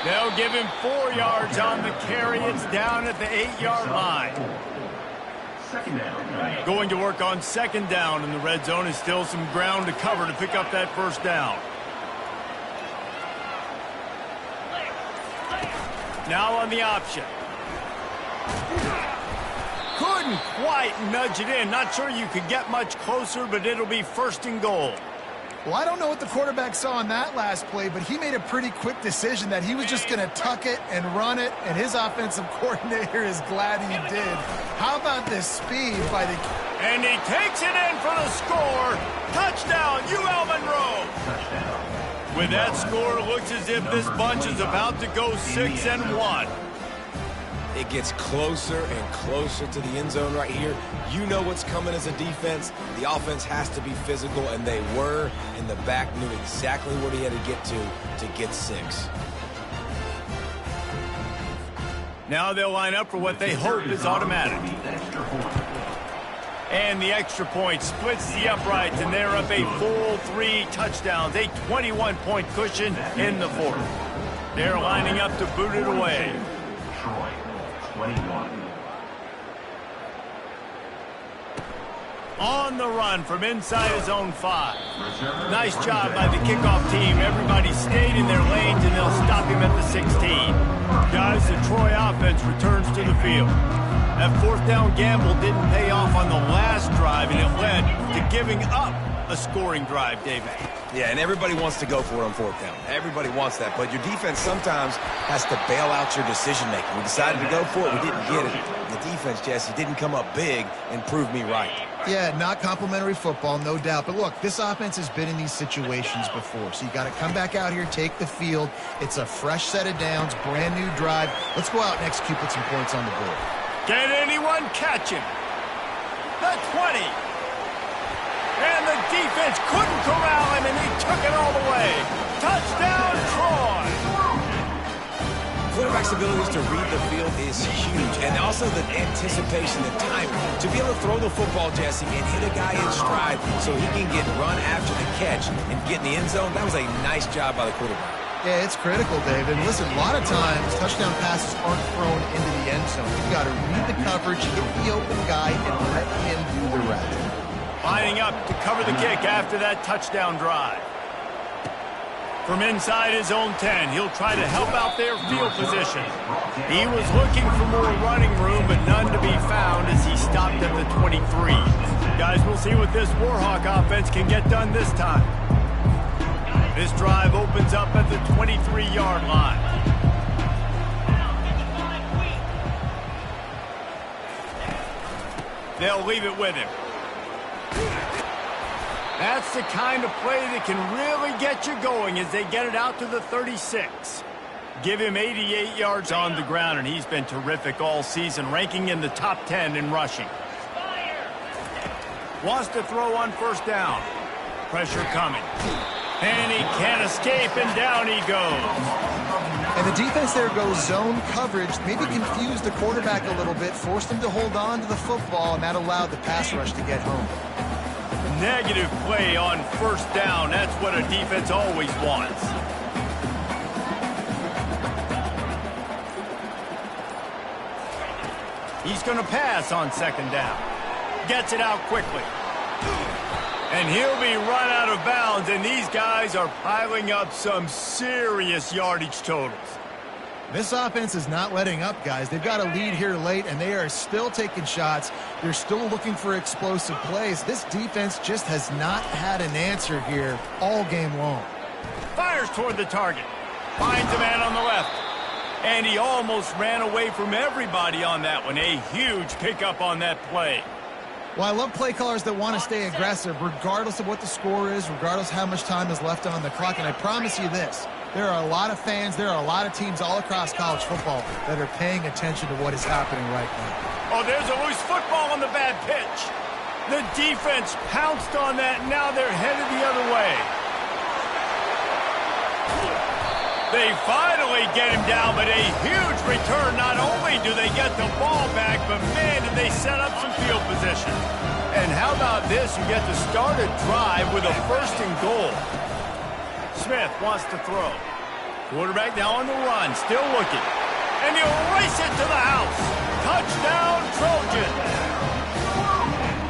They'll give him 4 yards on the carry. It's down at the 8-yard line. Second down. Going to work on second down, and the red zone is still some ground to cover to pick up that first down. Now on the option. Couldn't quite nudge it in. Not sure you could get much closer, but it'll be first and goal. Well, I don't know what the quarterback saw in that last play, but he made a pretty quick decision that he was just going to tuck it and run it, and his offensive coordinator is glad he did. How about this speed by the... And he takes it in for the score. Touchdown, UL Monroe. With that score, it looks as if this bunch is about to go 6-1. It gets closer and closer to the end zone right here. You know what's coming as a defense. The offense has to be physical, and they were. And the back knew exactly what he had to get 6. Now they'll line up for what they hope is automatic. And the extra point splits the uprights, and they're up a full 3 touchdowns, a 21-point cushion in the fourth. They're lining up to boot it away. Troy, 21. On the run from inside his own 5. Nice job by the kickoff team. Everybody stayed in their lanes, and they'll stop him at the 16. Guys, the Troy offense returns to the field. That fourth down gamble didn't pay off on the last drive, and it led to giving up a scoring drive, David. Yeah, and everybody wants to go for it on fourth down. Everybody wants that, but your defense sometimes has to bail out your decision-making. We decided to go for it. We didn't get it. The defense, Jesse, didn't come up big and prove me right. Yeah, not complimentary football, no doubt. But look, this offense has been in these situations before. So you got to come back out here, take the field. It's a fresh set of downs, brand new drive. Let's go out and execute, put some points on the board. Can anyone catch him? The 20. And the defense couldn't corral him, and he took it all the way. Touchdown, Troy! Quarterback's abilities to read the field is huge, and also the anticipation, the timing. To be able to throw the football, Jesse, and hit a guy in stride so he can get run after the catch and get in the end zone, that was a nice job by the quarterback. Yeah, it's critical, David. And listen, a lot of times, touchdown passes aren't thrown into the end zone. You've got to read the coverage, hit the open guy, and let him do the rest. Lining up to cover the kick after that touchdown drive. From inside his own 10, he'll try to help out their field position. He was looking for more running room, but none to be found as he stopped at the 23. Guys, we'll see what this Warhawk offense can get done this time. This drive opens up at the 23-yard line. They'll leave it with him. That's the kind of play that can really get you going as they get it out to the 36. Give him 88 yards on the ground, and he's been terrific all season, ranking in the top 10 in rushing. Wants to throw on first down. Pressure coming. And he can't escape, and down he goes. And the defense there goes zone coverage, maybe confused the quarterback a little bit, forced him to hold on to the football, and that allowed the pass rush to get home. Negative play on first down. That's what a defense always wants. He's going to pass on second down. Gets it out quickly. And he'll be run out of bounds, and these guys are piling up some serious yardage totals. This offense is not letting up, guys. They've got a lead here late, and they are still taking shots. They're still looking for explosive plays. This defense just has not had an answer here all game long. Fires toward the target. Finds a man on the left. And he almost ran away from everybody on that one. A huge pickup on that play. Well, I love play callers that want to stay aggressive, regardless of what the score is, regardless how much time is left on the clock. And I promise you this, there are a lot of fans, there are a lot of teams all across college football that are paying attention to what is happening right now. Oh, there's a loose football on the bad pitch. The defense pounced on that, and now they're headed the other way. They finally get him down, but a huge return. Not only do they get the ball back, but man, did they set up some field position. And how about this? You get to start a drive with a first and goal. Smith wants to throw. Quarterback now on the run, still looking. And he'll race it to the house. Touchdown, Trojan.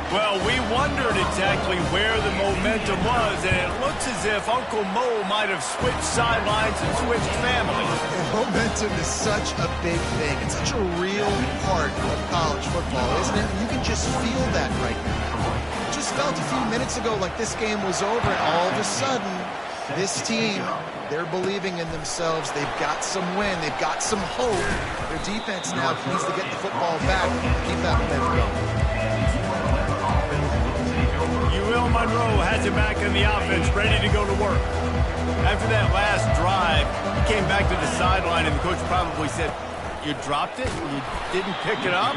Well, we wondered exactly where the momentum was, and it looks as if Uncle Mo might have switched sidelines and switched families. Momentum is such a big thing. It's such a real part of college football, isn't it? You can just feel that right now. Just felt a few minutes ago like this game was over, and all of a sudden, this team, they're believing in themselves. They've got some win. They've got some hope. Their defense now needs to get the football back and keep that momentum going. ULM Monroe has it back in the offense, ready to go to work. After that last drive, he came back to the sideline, and the coach probably said, you dropped it? You didn't pick it up?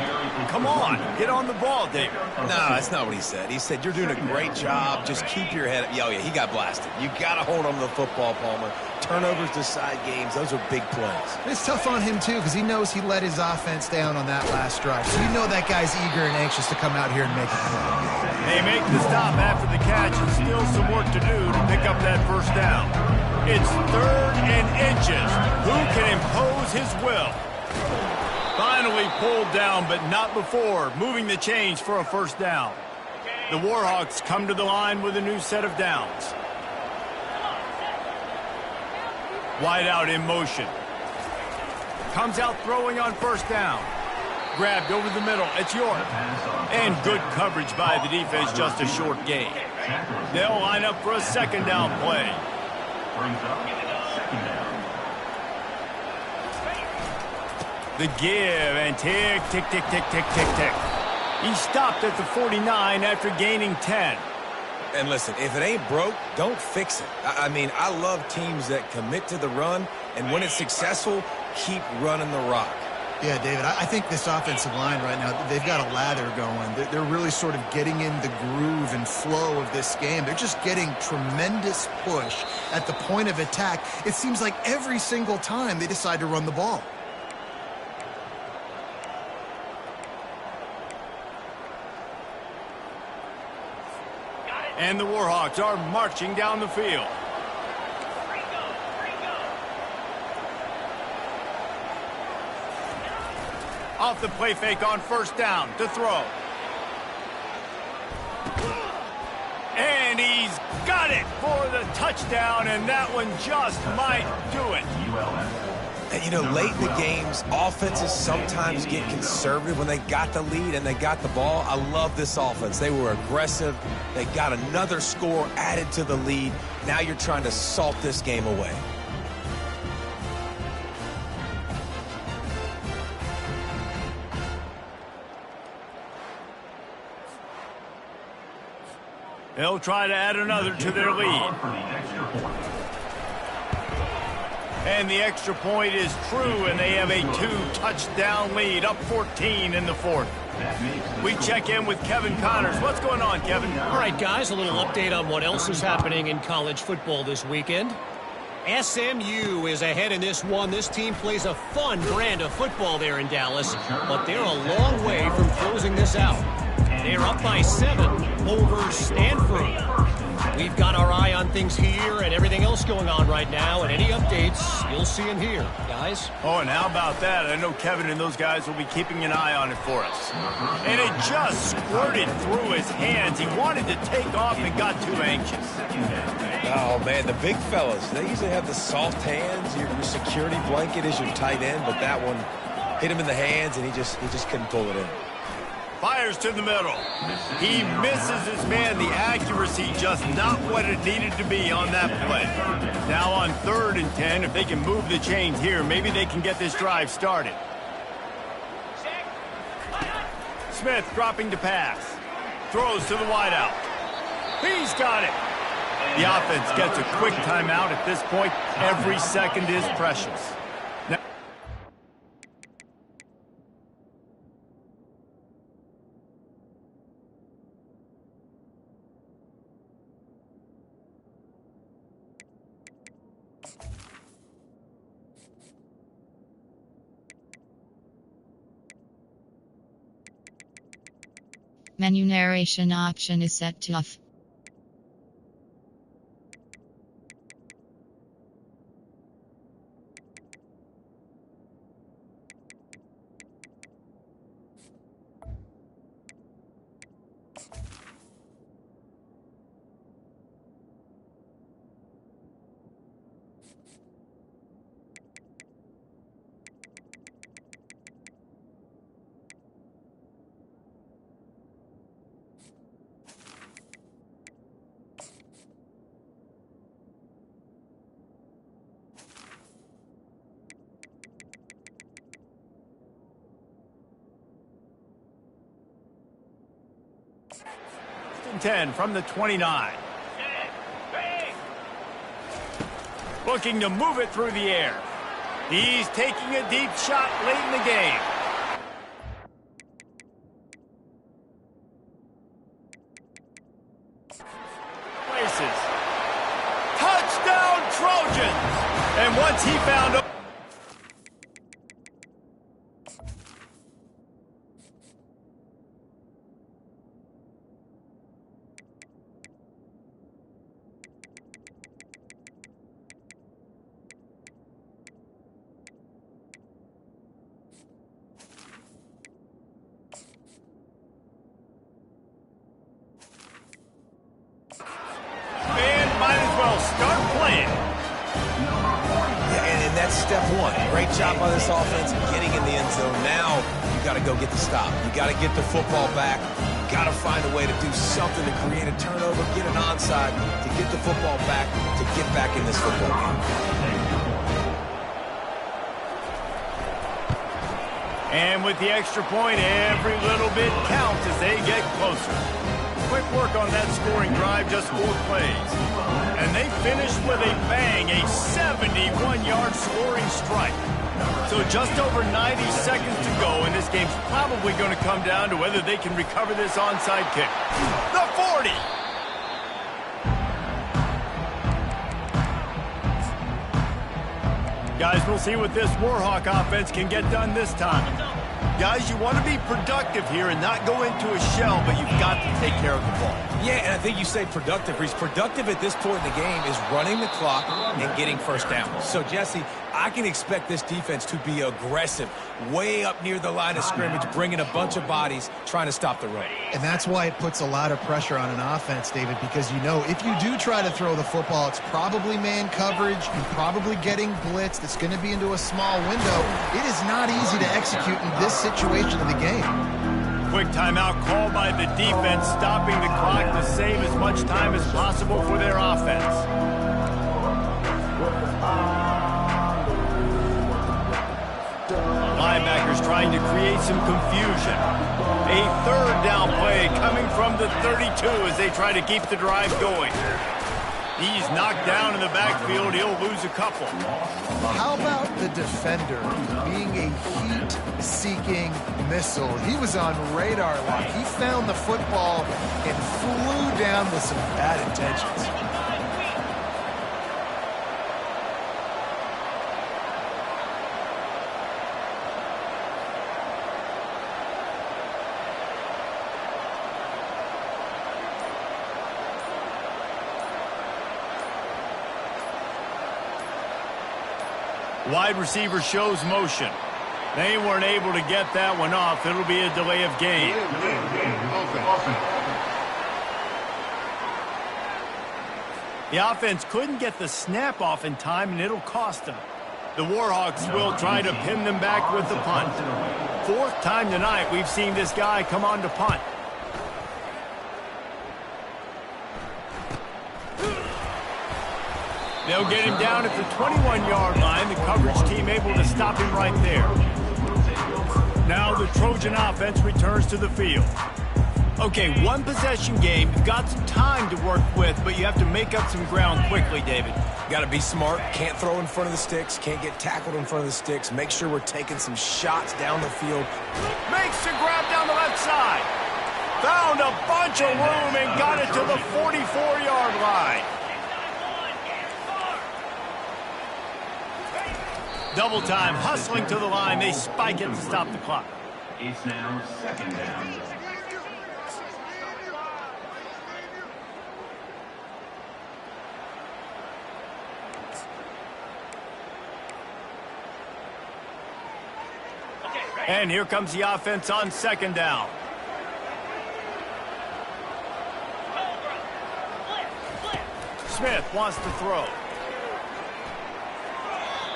Come on, get on the ball, David. No, that's not what he said. He said, you're doing a great job. Just keep your head up. Oh, yeah, he got blasted. You got to hold on to the football, Palmer. Turnovers decide games. Those are big plays. It's tough on him, too, because he knows he let his offense down on that last drive. So you know that guy's eager and anxious to come out here and make a play. They make the stop after the catch, and still some work to do to pick up that first down. It's 3rd and inches. Who can impose his will? Finally pulled down, but not before moving the chains for a first down. The Warhawks come to the line with a new set of downs. Wide out in motion. Comes out throwing on first down. Grabbed over the middle. It's York. And good coverage by the defense, just a short gain. They'll line up for a second down play. The give and tick, tick, tick, tick, tick, tick, tick. He stopped at the 49 after gaining 10. And listen, if it ain't broke, don't fix it. I mean, I love teams that commit to the run, and when it's successful, keep running the rock. Yeah, David, I think this offensive line right now, they've got a lather going. They're really sort of getting in the groove and flow of this game. They're just getting tremendous push at the point of attack. It seems like every single time they decide to run the ball. And the Warhawks are marching down the field. Off the play fake on first down to throw. And he's got it for the touchdown, and that one just might do it. And, you know, late in the games, offenses sometimes get conservative when they got the lead and they got the ball. I love this offense. They were aggressive. They got another score added to the lead. Now you're trying to salt this game away. They'll try to add another to their lead. And the extra point is true, and they have a 2-touchdown lead, up 14 in the fourth. We check in with Kevin Connors. What's going on, Kevin? All right, guys, a little update on what else is happening in college football this weekend. SMU is ahead in this one. This team plays a fun brand of football there in Dallas, but they're a long way from closing this out. They're up by 7 over Stanford. We've got our eye on things here and everything else going on right now, and any updates you'll see in here, guys. Oh, and how about that? I know Kevin and those guys will be keeping an eye on it for us. And it just squirted through his hands. He wanted to take off and got too anxious. Oh, man, the big fellas, they usually have the soft hands. Your security blanket is your tight end, but that one hit him in the hands, and he just couldn't pull it in. Fires to the middle. He misses his man. The accuracy just not what it needed to be on that play. Now on 3rd and 10, if they can move the chains here, maybe they can get this drive started. Smith dropping to pass. Throws to the wideout. He's got it. The offense gets a quick timeout at this point. Every second is precious. Menu narration option is set to off. and 10 from the 29. Looking to move it through the air. He's taking a deep shot late in the game. Places. Touchdown Trojans! And once he found a step one. Great job by this offense getting in the end zone. Now you got to go get the stop. You got to get the football back. You got to find a way to do something to create a turnover, get an onside, to get the football back, to get back in this football game. And with the extra point, every little bit counts as they get closer. Quick work on that scoring drive, just 4 plays. And they finished with a bang, a 71-yard scoring strike. So just over 90 seconds to go, and this game's probably going to come down to whether they can recover this onside kick. The 40! Guys, we'll see what this Warhawk offense can get done this time. Guys, you want to be productive here and not go into a shell, but you've got to take care of the ball. Yeah, and I think you say productive. He's productive at this point in the game is running the clock and getting first down. So, Jesse, I can expect this defense to be aggressive, way up near the line of scrimmage, bringing a bunch of bodies, trying to stop the run. And that's why it puts a lot of pressure on an offense, David, because you know if you do try to throw the football, it's probably man coverage, you're probably getting blitzed, it's going to be into a small window. It is not easy to execute in this situation of the game. Quick timeout called by the defense, stopping the clock to save as much time as possible for their offense. Linebackers trying to create some confusion. A third down play coming from the 32 as they try to keep the drive going. He's knocked down in the backfield. He'll lose a couple. How about the defender being a heat-seeking missile? He was on radar lock. He found the football and flew down with some bad intentions. Wide receiver shows motion. They weren't able to get that one off. It'll be a delay of game. The offense couldn't get the snap off in time, and it'll cost them. The Warhawks will try to pin them back with the punt. Fourth time tonight we've seen this guy come on to punt. They'll get him down at the 21-yard line. The coverage team able to stop him right there. Now the Trojan offense returns to the field. Okay, one possession game. You've got some time to work with, but you have to make up some ground quickly, David. Got to be smart. Can't throw in front of the sticks. Can't get tackled in front of the sticks. Make sure we're taking some shots down the field. Makes the grab down the left side. Found a bunch of room and got it to the 44-yard line. Double time, hustling to the line. They spike it to stop the clock. It's now second down. And here comes the offense on second down. Smith wants to throw.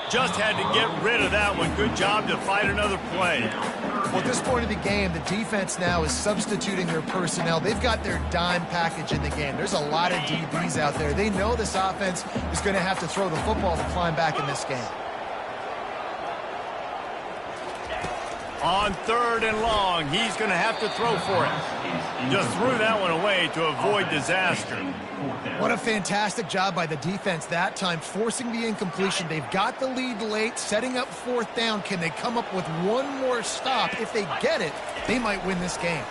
Just had to get rid of that one. Good job to fight another play. Well, at this point of the game, the defense now is substituting their personnel. They've got their dime package in the game. There's a lot of DBs out there. They know this offense is going to have to throw the football to climb back in this game. On third and long, he's going to have to throw for it. Just threw that one away to avoid disaster. What a fantastic job by the defense that time, forcing the incompletion. They've got the lead late, setting up fourth down. Can they come up with one more stop? If they get it, they might win this game.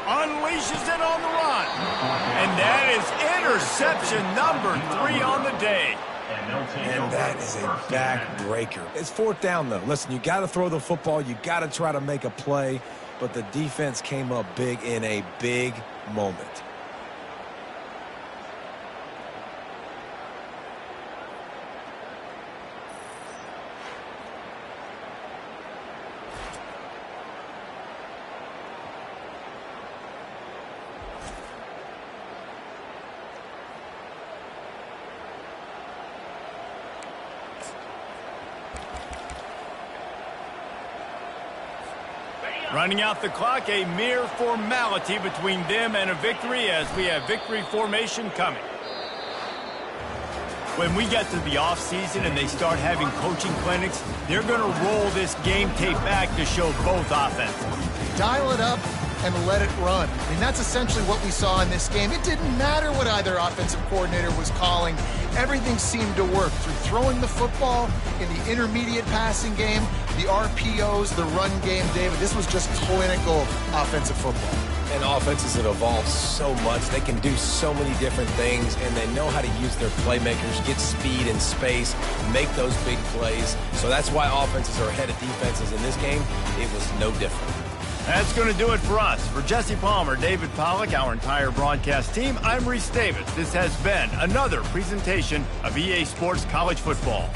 Unleashes it on the run. And that is interception number 3 on the day. And that is a backbreaker. It's fourth down, though. Listen, you got to throw the football. You got to try to make a play. But the defense came up big in a big moment. Running out the clock, a mere formality between them and a victory as we have victory formation coming. When we get to the offseason and they start having coaching clinics, they're going to roll this game tape back to show both offenses. Dial it up and let it run. I mean, that's essentially what we saw in this game. It didn't matter what either offensive coordinator was calling. Everything seemed to work through throwing the football in the intermediate passing game, the RPOs, the run game, David. This was just clinical offensive football. And offenses that evolve so much. They can do so many different things, and they know how to use their playmakers, get speed and space, make those big plays. So that's why offenses are ahead of defenses in this game. It was no different. That's going to do it for us. For Jesse Palmer, David Pollack, our entire broadcast team, I'm Reese Davis. This has been another presentation of EA Sports College Football.